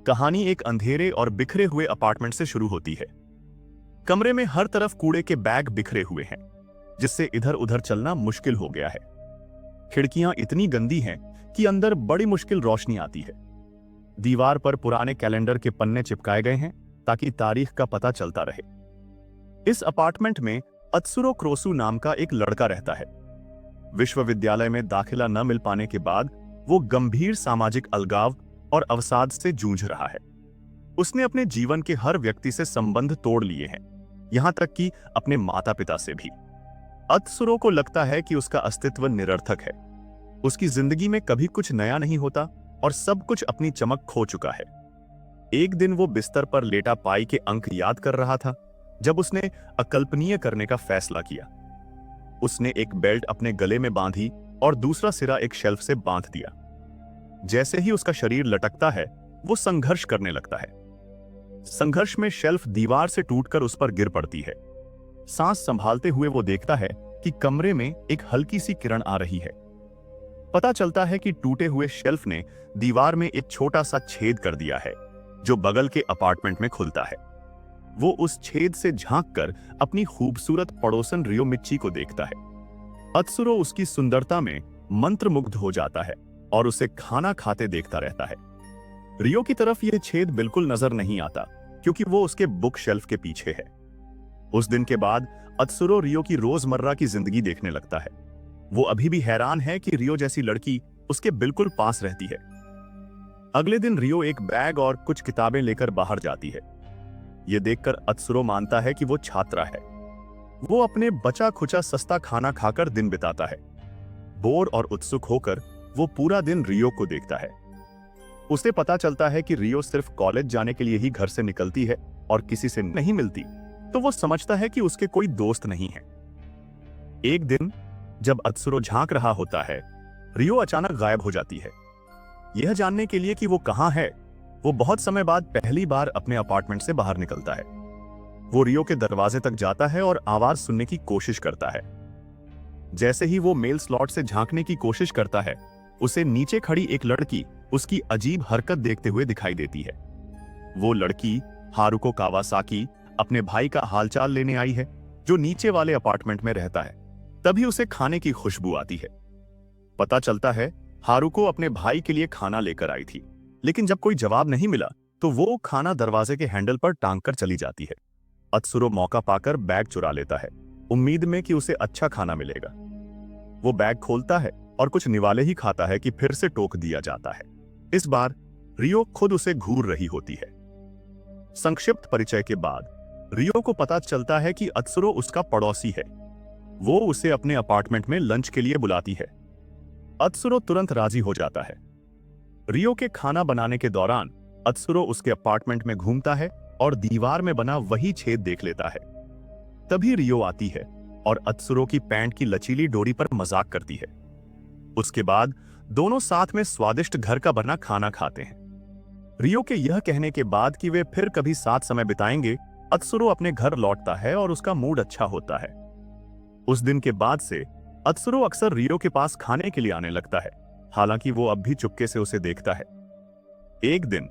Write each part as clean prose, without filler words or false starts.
कहानी एक अंधेरे और बिखरे हुए अपार्टमेंट से शुरू होती है। कमरे में हर तरफ कूड़े के बैग बिखरे हुए हैं, जिससे इधर उधर चलना मुश्किल हो गया है। खिड़कियां इतनी गंदी हैं कि अंदर बड़ी मुश्किल रोशनी आती है। दीवार पर पुराने कैलेंडर के पन्ने चिपकाए गए हैं ताकि तारीख का पता चलता रहे। इस अपार्टमेंट में अत्सुरो क्रोसु नाम का एक लड़का रहता है। विश्वविद्यालय में दाखिला न मिल पाने के बाद वो गंभीर सामाजिक अलगाव और अवसाद से जूझ रहा है। उसने अपने जीवन के हर व्यक्ति से संबंध तोड़ लिए हैं, यहां तक कि अपने माता पिता से भी। अत्सुरो को लगता है कि उसका अस्तित्व निरर्थक है। उसकी जिंदगी में कभी कुछ नया नहीं होता और सब कुछ अपनी चमक खो चुका है। एक दिन वो बिस्तर पर लेटा पाई के अंक याद कर रहा था जब उसने अकल्पनीय करने का फैसला किया। उसने एक बेल्ट अपने गले में बांधी और दूसरा सिरा एक शेल्फ से बांध दिया। जैसे ही उसका शरीर लटकता है, वो संघर्ष करने लगता है। संघर्ष में शेल्फ दीवार से टूटकर उस पर गिर पड़ती है। सांस संभालते हुए वो देखता है कि कमरे में एक हल्की सी किरण आ रही है। पता चलता है कि टूटे हुए शेल्फ ने दीवार में एक छोटा सा छेद कर दिया है, जो बगल के अपार्टमेंट में खुलता है। वो उस छेद से झांककर अपनी खूबसूरत पड़ोसन रियो मिच्ची को देखता है। अत्सुरो उसकी सुंदरता में मंत्रमुग्ध हो जाता है और उसे खाना खाते देखता रहता है। रियो की तरफ यह छेद बिल्कुल नजर नहीं आता, क्योंकि वो उसके बुक शेल्फ के पीछे है। उस दिन के बाद अत्सुरो रियो की रोजमर्रा की जिंदगी देखने लगता है। वो अभी भी हैरान है कि रियो जैसी लड़की उसके बिल्कुल पास रहती है। अगले दिन रियो एक बैग और कुछ किताबें लेकर बाहर जाती है। यह देखकर अत्सुरो मानता है कि वो छात्रा है। वो अपने बचा खुचा सस्ता खाना खाकर दिन बिताता है। बोर और उत्सुक होकर वो पूरा दिन रियो को देखता है। उसे पता चलता है कि रियो सिर्फ कॉलेज जाने के लिए ही घर से निकलती है और किसी से नहीं मिलती, तो वो समझता है कि उसके कोई दोस्त नहीं है। एक दिन जब अत्सुरो झांक रहा होता है, रियो अचानक गायब हो जाती है। यह जानने के लिए कि वो कहां है, वो बहुत समय बाद पहली बार अपने अपार्टमेंट से बाहर निकलता है। वो रियो के दरवाजे तक जाता है और आवाज सुनने की कोशिश करता है। जैसे ही वो मेल स्लॉट से झांकने की कोशिश करता है, उसे नीचे खड़ी एक लड़की उसकी अजीब हरकत देखते हुए दिखाई देती है। वो लड़की हारुको कावासाकी अपने भाई का हालचाल लेने आई है, जो नीचे वाले अपार्टमेंट में रहता है। तभी उसे खाने की खुशबू आती है। पता चलता है हारुको अपने भाई के लिए खाना लेकर आई थी, लेकिन जब कोई जवाब नहीं मिला तो वो खाना दरवाजे के हैंडल पर टांग कर चली जाती है। अत्सुरो मौका पाकर बैग चुरा लेता है, उम्मीद में कि उसे अच्छा खाना मिलेगा। वो बैग खोलता है और कुछ निवाले ही खाता है कि फिर से टोक दिया जाता है। इस बार रियो खुद उसे घूर रही होती है। संक्षिप्त परिचय के बाद रियो को पता चलता है कि अत्सुरो उसका पड़ोसी है। वो उसे अपने अपार्टमेंट में लंच के लिए बुलाती है। अत्सुरो तुरंत राजी हो जाता है। रियो के खाना बनाने के दौरान अत्सुरो उसके अपार्टमेंट में घूमता है और दीवार में बना वही छेद देख लेता है। तभी रियो आती है और अत्सुरो की पैंट की लचीली डोरी पर मजाक करती है। उसके बाद दोनों साथ में स्वादिष्ट घर का बना खाना खाते हैं। रियो के यह कहने के बाद कि वे फिर कभी साथ समय बिताएंगे, अत्सुरो अपने घर लौटता है और उसका मूड अच्छा होता है। उस दिन के बाद से अत्सुरो अक्सर रियो के पास खाने के लिए आने लगता है, हालांकि वो अब भी चुपके से उसे देखता है। एक दिन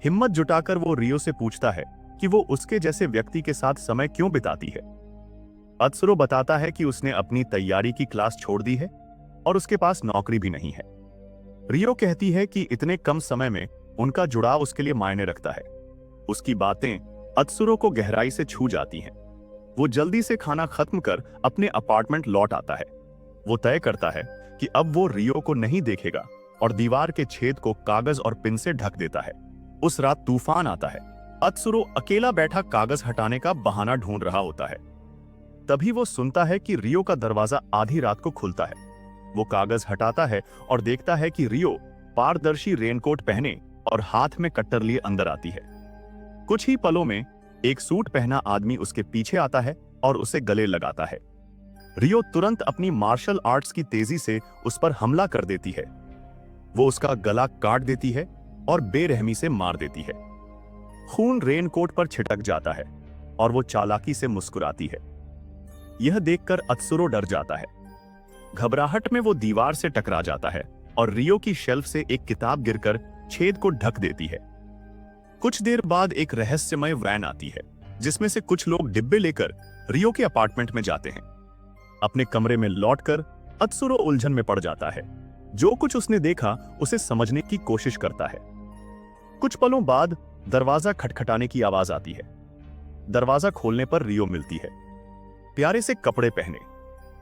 हिम्मत जुटाकर वो रियो से पूछता है कि वो उसके जैसे व्यक्ति के साथ समय क्यों बिताती है। अत्सुरो बताता है कि उसने अपनी तैयारी की क्लास छोड़ दी है और उसके पास नौकरी भी नहीं है। रियो कहती है कि इतने कम समय में उनका जुड़ाव उसके लिए मायने रखता है। उसकी बातें अत्सुरो को गहराई से छू जाती हैं। वो जल्दी से खाना खत्म कर अपने अपार्टमेंट लौट आता है। वो तय करता है कि अब वो रियो को नहीं देखेगा और दीवार के छेद को कागज और पिन से ढक देता है। उस रात तूफान आता है। अत्सुरो अकेला बैठा कागज हटाने का बहाना ढूंढ रहा होता है। तभी वो सुनता है कि रियो का दरवाजा आधी रात को खुलता है। वो कागज हटाता है और देखता है कि रियो पारदर्शी रेनकोट पहने और हाथ में कट्टर लिए अंदर आती है। कुछ ही पलों में एक सूट पहना आदमी उसके पीछे आता है और उसे गले लगाता है। रियो तुरंत अपनी मार्शल आर्ट्स की तेजी से उस पर हमला कर देती है। वो उसका गला काट देती है और बेरहमी से मार देती है। खून रेनकोट पर छिटक जाता है और वो चालाकी से मुस्कुराती है। यह देखकर अत्सुरो डर जाता है। घबराहट में वो दीवार से टकरा जाता है और रियो की शेल्फ से एक किताब गिरकर छेद को ढक देती है। कुछ देर बाद एक रहस्यमय वैन आती है जिसमें से कुछ लोग डिब्बे लेकर रियो के अपार्टमेंट में जाते हैं। अपने कमरे में लौटकर अत्सुरो उलझन में पड़ जाता है। जो कुछ उसने देखा उसे समझने की कोशिश करता है। कुछ पलों बाद दरवाजा खटखटाने की आवाज आती है। दरवाजा खोलने पर रियो मिलती है, प्यारे से कपड़े पहने,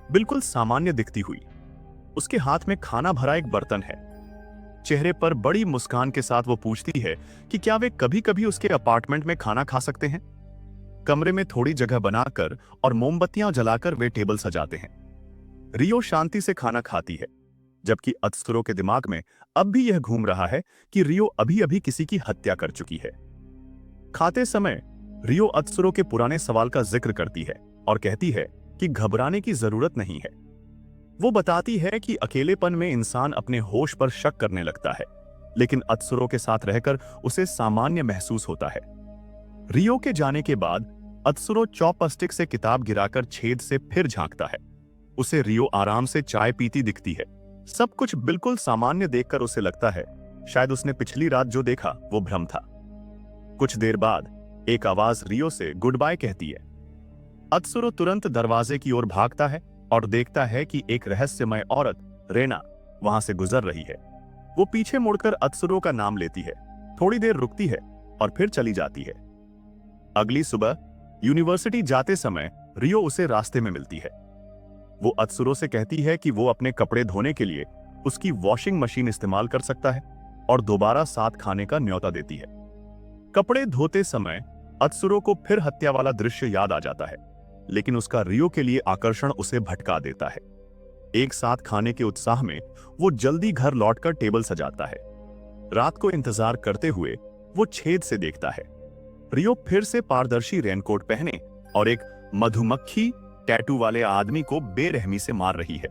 बिल्कुल सामान्य दिखती हुई। उसके हाथ में खाना भरा एक बर्तन है। चेहरे पर बड़ी मुस्कान के साथ वो पूछती है कि क्या वे कभी कभी उसके अपार्टमेंट में खाना खा सकते हैं। कमरे में थोड़ी जगह बनाकर और मोमबत्तियां जलाकर वे टेबल सजाते हैं। रियो शांति से खाना खाती है, जबकि अत्सुरो के दिमाग में अब भी यह घूम रहा है कि रियो अभी अभी किसी की हत्या कर चुकी है। खाते समय रियो अत्सुरो के पुराने सवाल का जिक्र करती है और कहती है कि घबराने की जरूरत नहीं है। वो बताती है कि अकेलेपन में इंसान अपने होश पर शक करने लगता है, लेकिन अत्सुरो के साथ रहकर उसे सामान्य महसूस होता है। रियो के जाने के बाद अत्सुरो चॉपस्टिक से किताब गिराकर छेद से फिर झांकता है। उसे रियो आराम से चाय पीती दिखती है। सब कुछ बिल्कुल सामान्य देखकर उसे लगता है शायद उसने पिछली रात जो देखा वो भ्रम था। कुछ देर बाद एक आवाज रियो से गुड बाय कहती है। अत्सुरो तुरंत दरवाजे की ओर भागता है और देखता है कि एक रहस्यमय औरत रेना वहां से गुजर रही है। वो पीछे मुड़कर अत्सुरो का नाम लेती है, थोड़ी देर रुकती है और फिर चली जाती है। अगली सुबह यूनिवर्सिटी जाते समय रियो उसे रास्ते में मिलती है। वो अत्सुरो से कहती है कि वो अपने कपड़े धोने के लिए उसकी वॉशिंग मशीन इस्तेमाल कर सकता है और दोबारा साथ खाने का न्योता देती है। कपड़े धोते समय अत्सुरो को फिर हत्या वाला दृश्य याद आ जाता है, लेकिन उसका रियो के लिए आकर्षण उसे भटका देता है। एक साथ खाने के उत्साह में वो जल्दी घर लौटकर टेबल सजाता है। रात को इंतजार करते हुए वो छेद से देखता है। रियो फिर से पारदर्शी रेनकोट पहने और एक मधुमक्खी टैटू वाले आदमी को बेरहमी से मार रही है।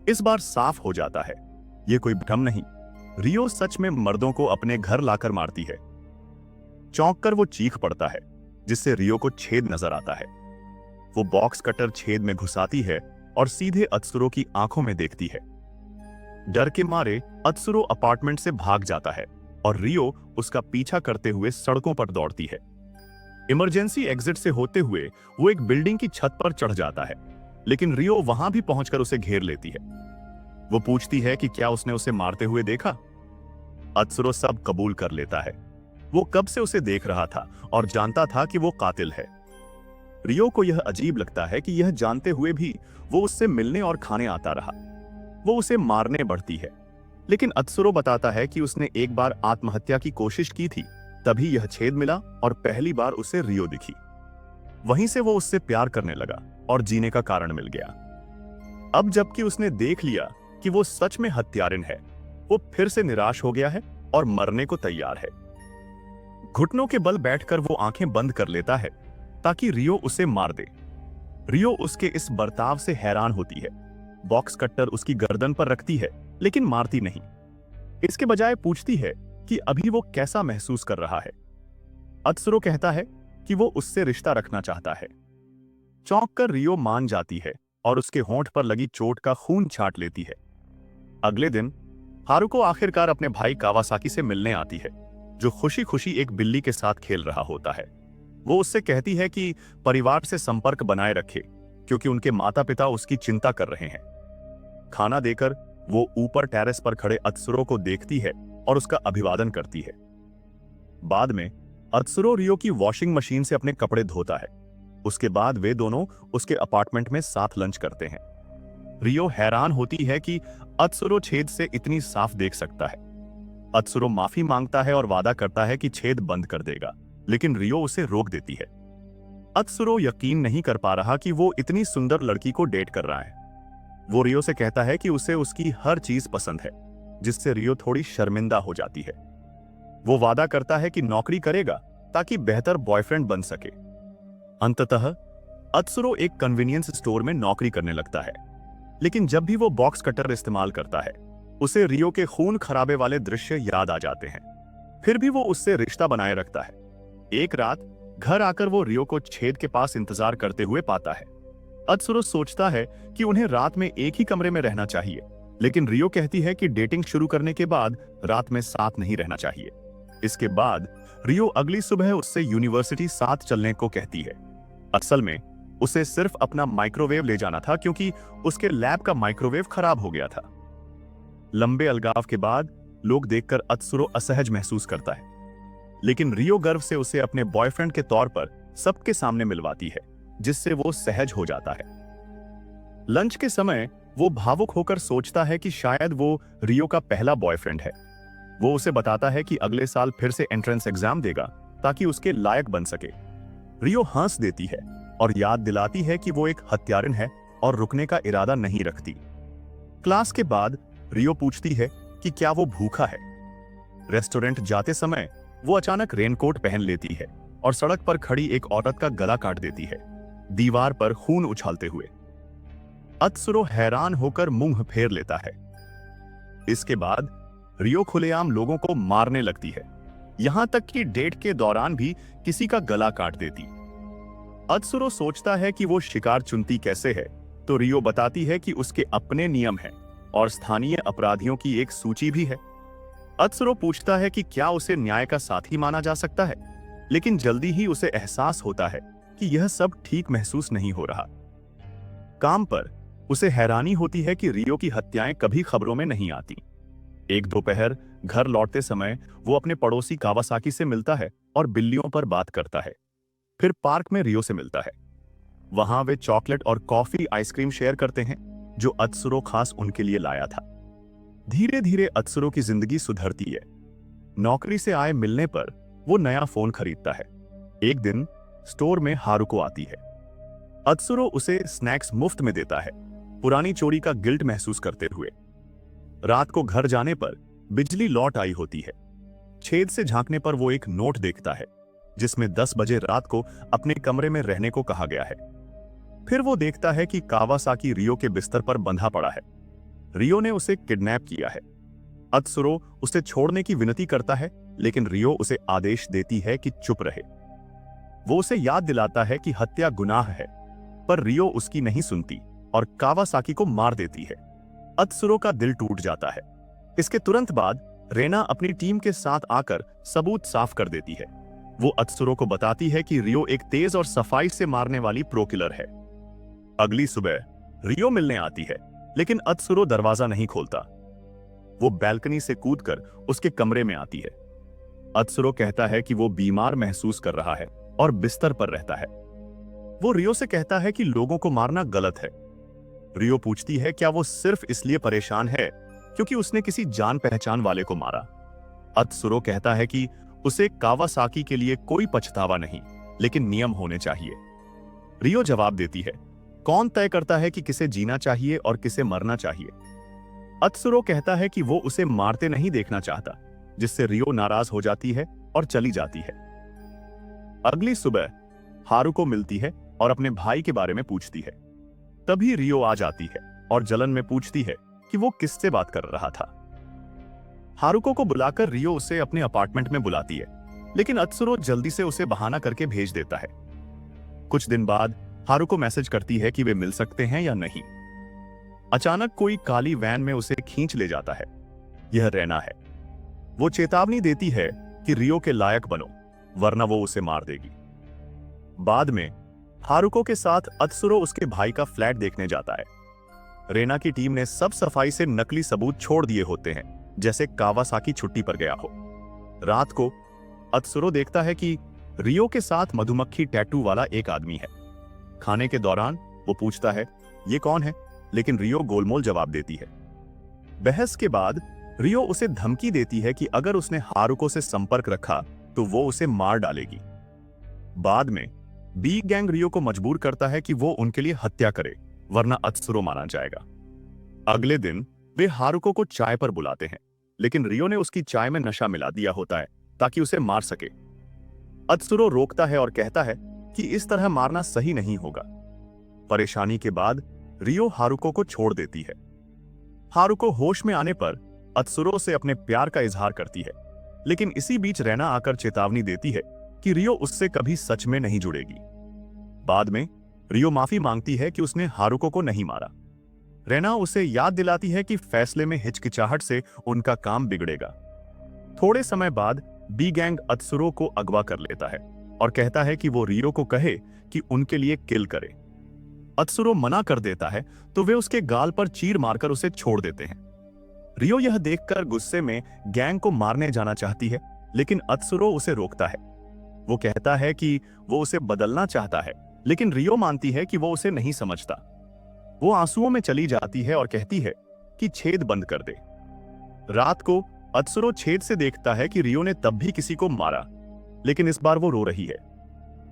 इस बार साफ हो जाता है, यह कोई भ्रम नहीं, रियो सच में मर्दों को अपने घर लाकर मारती है। चौंक कर वो चीख पड़ता है, जिससे रियो को छेद नजर आता है। वो बॉक्स कटर छेद में घुसाती है और सीधे अत्सुरो की आंखों में देखती है। डर के मारे अत्सुरो अपार्टमेंट से भाग जाता है और रियो उसका पीछा करते हुए सड़कों पर दौड़ती है। इमरजेंसी एग्जिट से होते हुए वो एक बिल्डिंग की छत पर चढ़ जाता है, लेकिन रियो वहां भी पहुंचकर उसे घेर लेती है। वो पूछती है कि क्या उसने उसे मारते हुए देखा। अत्सुरो सब कबूल कर लेता है। वो कब से उसे देख रहा था और जानता था कि वो कातिल है। रियो को यह अजीब लगता है कि यह जानते हुए भी वो उससे मिलने और खाने आता रहा। वो उसे मारने बढ़ती है, लेकिन अत्सुरो बताता है कि उसने एक बार आत्महत्या की कोशिश की थी, तभी यह छेद मिला और पहली बार उसे रियो दिखी। वहीं से वो उससे प्यार करने लगा और जीने का कारण मिल गया। अब जबकि उसने देख लिया कि वो सच में हत्यारिन है, वो फिर से निराश हो गया है और मरने को तैयार है। घुटनों के बल बैठकर वो आंखें बंद कर लेता है ताकि रियो उसे मार दे। रियो उसके इस बर्ताव से हैरान होती है। बॉक्स कट्टर उसकी गर्दन पर रखती है, लेकिन मारती नहीं। इसके बजाय पूछती है कि अभी वो कैसा महसूस कर रहा है। अत्सुरो कहता है कि वो उससे रिश्ता रखना चाहता है। चौंक कर रियो मान जाती है और उसके होंठ पर लगी चोट का खून छांट लेती है। अगले दिन हारुको आखिरकार अपने भाई कावासाकी से मिलने आती है, जो खुशी खुशी एक बिल्ली के साथ खेल रहा होता है। वो उससे कहती है कि परिवार से संपर्क बनाए रखे, क्योंकि उनके माता पिता उसकी चिंता कर रहे हैं। खाना देकर वो ऊपर टेरेस पर खड़े अत्सुरो को देखती है और उसका अभिवादन करती है। बाद में अत्सुरो रियो की वॉशिंग मशीन से अपने कपड़े धोता है। उसके बाद वे दोनों उसके अपार्टमेंट में साथ लंच करते हैं। रियो हैरान होती है कि अत्सुरो छेद से इतनी साफ देख सकता है। अत्सुरो माफी मांगता है और वादा करता है कि छेद बंद कर देगा, लेकिन रियो उसे रोक देती है। अत्सुरो यकीन नहीं कर पा रहा कि वो इतनी सुंदर लड़की को डेट कर रहा है। वो रियो से कहता है कि उसे उसकी हर चीज पसंद है, जिससे रियो थोड़ी शर्मिंदा हो जाती है। वो वादा करता है कि नौकरी करेगा ताकि बेहतर बॉयफ्रेंड बन सके। अंततः अत्सुरो एक कन्वीनियंस स्टोर में नौकरी करने लगता है, लेकिन जब भी वो बॉक्स कटर इस्तेमाल करता है, उसे रियो के खून खराबे वाले दृश्य याद आ जाते हैं। फिर भी वो उससे रिश्ता बनाए रखता है। एक रात घर आकर वो रियो को छेद के पास इंतजार करते हुए पाता है। अत्सुरो सोचता है कि उन्हें रात में एक ही कमरे में रहना चाहिए, लेकिन रियो कहती है कि डेटिंग शुरू करने के बाद रात में साथ नहीं रहना चाहिए। इसके बाद रियो अगली सुबह उससे यूनिवर्सिटी साथ चलने को कहती है। असल में उसे सिर्फ अपना माइक्रोवेव ले जाना था क्योंकि उसके लैब का माइक्रोवेव खराब हो गया था। लंबे अलगाव के बाद लोग देखकर अत्सुरो असहज महसूस करता है, लेकिन रियो गर्व से उसे अपने बॉयफ्रेंड के तौर पर सबके सामने मिलवाती है, जिससे वो सहज हो जाता है। लंच के समय वो भावुक होकर सोचता है कि शायद वो रियो का पहला बॉयफ्रेंड है। वो उसे बताता है कि अगले साल फिर से एंट्रेंस एग्जाम देगा ताकि उसके लायक बन सके। रियो हंस देती है और याद दिलाती है कि वो एक हत्यारिन है और रुकने का इरादा नहीं रखती। क्लास के बाद रियो पूछती है कि क्या वो भूखा है। रेस्टोरेंट जाते समय वो अचानक रेनकोट पहन लेती है और सड़क पर खड़ी एक औरत का गला काट देती है, दीवार पर खून उछालते हुए। अत्सुरो हैरान होकर मुंह फेर लेता है। इसके बाद रियो खुलेआम लोगों को मारने लगती है, यहां तक कि डेट के दौरान भी किसी का गला काट देती। अत्सुरो सोचता है कि वो शिकार चुनती कैसे है, तो रियो बताती है कि उसके अपने नियम हैं और स्थानीय अपराधियों की एक सूची भी है। अत्सुरो पूछता है कि क्या उसे न्याय का साथी माना जा सकता है, लेकिन जल्दी ही उसे एहसास होता है कि यह सब ठीक महसूस नहीं हो रहा। काम पर उसे हैरानी होती है कि रियो की हत्याएं कभी खबरों में नहीं आती। एक दोपहर घर लौटते समय वो अपने पड़ोसी कावासाकी से मिलता है और बिल्लियों पर बात करता है। फिर पार्क में रियो से मिलता है। वहां वे चॉकलेट और कॉफी आइसक्रीम शेयर करते हैं, जो अत्सुरो खास उनके लिए लाया था। धीरे धीरे अत्सुरो की जिंदगी सुधरती है। नौकरी से आय मिलने पर वो नया फोन खरीदता है। एक दिन स्टोर में हारुको आती है। अत्सुरो उसे स्नैक्स मुफ्त में देता है, पुरानी चोरी का गिल्ट महसूस करते हुए। रात को घर जाने पर बिजली लौट आई होती है। छेद से झांकने पर वो एक नोट देखता है, जिसमें 10 बजे रात को अपने कमरे में रहने को कहा गया है। फिर वो देखता है कि कावासाकी रियो के बिस्तर पर बंधा पड़ा है। रियो ने उसे किडनैप किया है। अत्सुरो उसे छोड़ने की विनती करता है, लेकिन रियो उसे आदेश देती है कि चुप रहे। वो उसे याद दिलाता है कि हत्या गुनाह है, पर रियो उसकी नहीं सुनती और कावासाकी को मार देती है। अत्सुरो का दिल टूट जाता है। इसके तुरंत बाद रेना अपनी टीम के साथ आकर सबूत साफ कर देती है। वो अत्सुरो को बताती है कि रियो एक तेज और सफाई से मारने वाली प्रो किलर है। अगली सुबह रियो मिलने आती है, लेकिन अत्सुरो दरवाजा नहीं खोलता। वो बैल्कनी से कूदकर उसके कमरे में आती है। अत्सुरो कहता है कि वो बीमार महसूस कर रहा है और बिस्तर पर रहता है। वो रियो से कहता है कि लोगों को मारना गलत है। रियो पूछती है क्या वो सिर्फ इसलिए परेशान है क्योंकि उसने किसी जान पहचान वाले को मारा। अत्सुरो कहता है कि उसे कावासाकी के लिए कोई पछतावा नहीं, लेकिन नियम होने चाहिए। रियो जवाब देती है, कौन तय करता है कि किसे जीना चाहिए और किसे मरना चाहिए। अत्सुरो कहता है कि वो उसे मारते नहीं देखना चाहता, जिससे रियो नाराज हो जाती है और चली जाती है। अगली सुबह हारुको मिलती है और अपने भाई के बारे में पूछती है। तभी रियो आ जाती है और जलन में पूछती है कि वो किससे बात कर रहा था। हारुको को बुलाकर रियो उसे अपने अपार्टमेंट में बुलाती है, लेकिन अत्सुरो जल्दी से उसे बहाना करके भेज देता है। कुछ दिन बाद हारुको मैसेज करती है कि वे मिल सकते हैं या नहीं। अचानक कोई काली वैन में उसे खींच ले जाता है। यह रेना है। वो चेतावनी देती है कि रियो के लायक बनो, वरना वो उसे मार देगी। बाद में हारुको के साथ अत्सुरो उसके भाई का फ्लैट देखने जाता है। रेना की टीम ने सब सफाई से नकली सबूत छोड़ दिए होते हैं, जैसे कावासाकी छुट्टी पर गया हो। रात को अत्सुरो देखता है कि रियो के साथ मधुमक्खी टैटू वाला एक आदमी है। खाने के दौरान वो पूछता है ये कौन है, लेकिन रियो गोलमोल जवाब देती है। बहस के बाद रियो उसे धमकी देती है कि अगर उसने हारुको से संपर्क रखा तो वो उसे मार डालेगी। बाद में बी गैंग रियो को मजबूर करता है कि वो उनके लिए हत्या करे, वरना अत्सुरो मारा जाएगा। अगले दिन वे हारुको को चाय पर बुलाते हैं, लेकिन रियो ने उसकी चाय में नशा मिला दिया होता है ताकि उसे मार सके। अत्सुरो रोकता है और कहता है कि इस तरह मारना सही नहीं होगा। परेशानी के बाद रियो हारुको को छोड़ देती है। हारुको होश में आने पर अत्सुरो से अपने प्यार का इजहार करती है, लेकिन इसी बीच रेना आकर चेतावनी देती है कि रियो उससे कभी सच में नहीं जुड़ेगी। बाद में रियो माफी मांगती है कि उसने हारुको को नहीं मारा। रेना उसे याद दिलाती है कि फैसले में हिचकिचाहट से उनका काम बिगड़ेगा। थोड़े समय बाद बी गैंग अत्सुरो को अगवा कर लेता है और कहता है कि वो रियो को कहे कि उनके लिए किल करे। अत्सुरो मना कर देता है तो वे उसके गाल पर चीर मारकर उसे छोड़ देते हैं। रियो यह देखकर गुस्से में गैंग को मारने जाना चाहती है, लेकिन अत्सुरो उसे रोकता है। वो कहता है कि वो उसे बदलना चाहता है, लेकिन रियो मानती है कि वो उसे नहीं समझता। वो आंसुओं में चली जाती है और कहती है कि छेद बंद कर दे। रात को अत्सुरो छेद से देखता है कि रियो ने तब भी किसी को मारा, लेकिन इस बार वो रो रही है।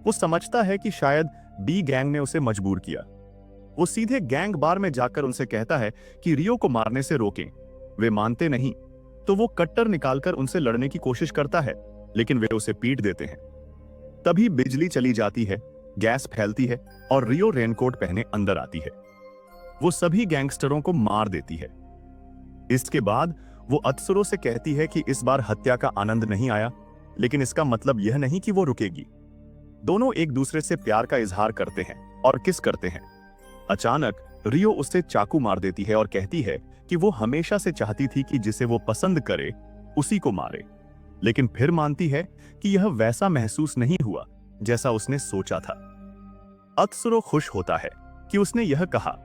वो समझता है कि शायद बी गैंग ने उसे मजबूर किया। वो सीधे गैंग बार में जाकर उनसे कहता है कि रियो को मारने से रोकें। वे मानते नहीं, तो वो कट्टर निकालकर उनसे लड़ने की कोशिश करता है, लेकिन वे उसे पीट देते हैं। तभी बिजली चली जाती है, गैस फैलती है और रियो रेनकोट पहने अंदर आती है। वो सभी गैंगस्टरों को मार देती है। इसके बाद वो अत्सुरो से कहती है कि इस बार हत्या का आनंद नहीं आया, लेकिन इसका मतलब यह नहीं कि वो रुकेगी। दोनों एक दूसरे से प्यार का इजहार करते हैं और किस करते हैं। अचानक रियो उससे चाकू मार देती है और कहती है कि वो हमेशा से चाहती थी कि जिसे वो पसंद करे उसी को मारे, लेकिन फिर मानती है कि यह वैसा महसूस नहीं हुआ जैसा उसने सोचा था। अत्सुरो खुश होता है कि उसने यह कहा।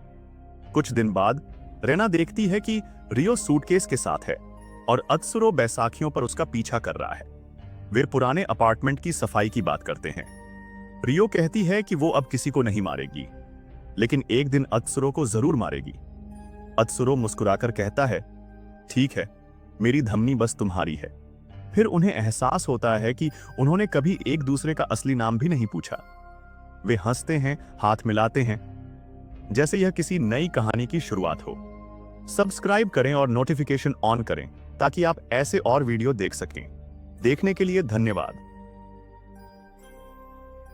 कुछ दिन बाद रेना देखती है कि रियो सूटकेस के साथ है और अत्सुरो बैसाखियों पर उसका पीछा कर रहा है। वे पुराने अपार्टमेंट की सफाई की बात करते हैं। रियो कहती है कि वो अब किसी को नहीं मारेगी, लेकिन एक दिन अत्सुरो को जरूर मारेगी। अत्सुरो मुस्कुराकर कहता है, ठीक है, मेरी धमनी बस तुम्हारी है। फिर उन्हें एहसास होता है कि उन्होंने कभी एक दूसरे का असली नाम भी नहीं पूछा। वे हंसते हैं, हाथ मिलाते हैं, जैसे यह किसी नई कहानी की शुरुआत हो। सब्सक्राइब करें और नोटिफिकेशन ऑन करें ताकि आप ऐसे और वीडियो देख सकें। देखने के लिए धन्यवाद।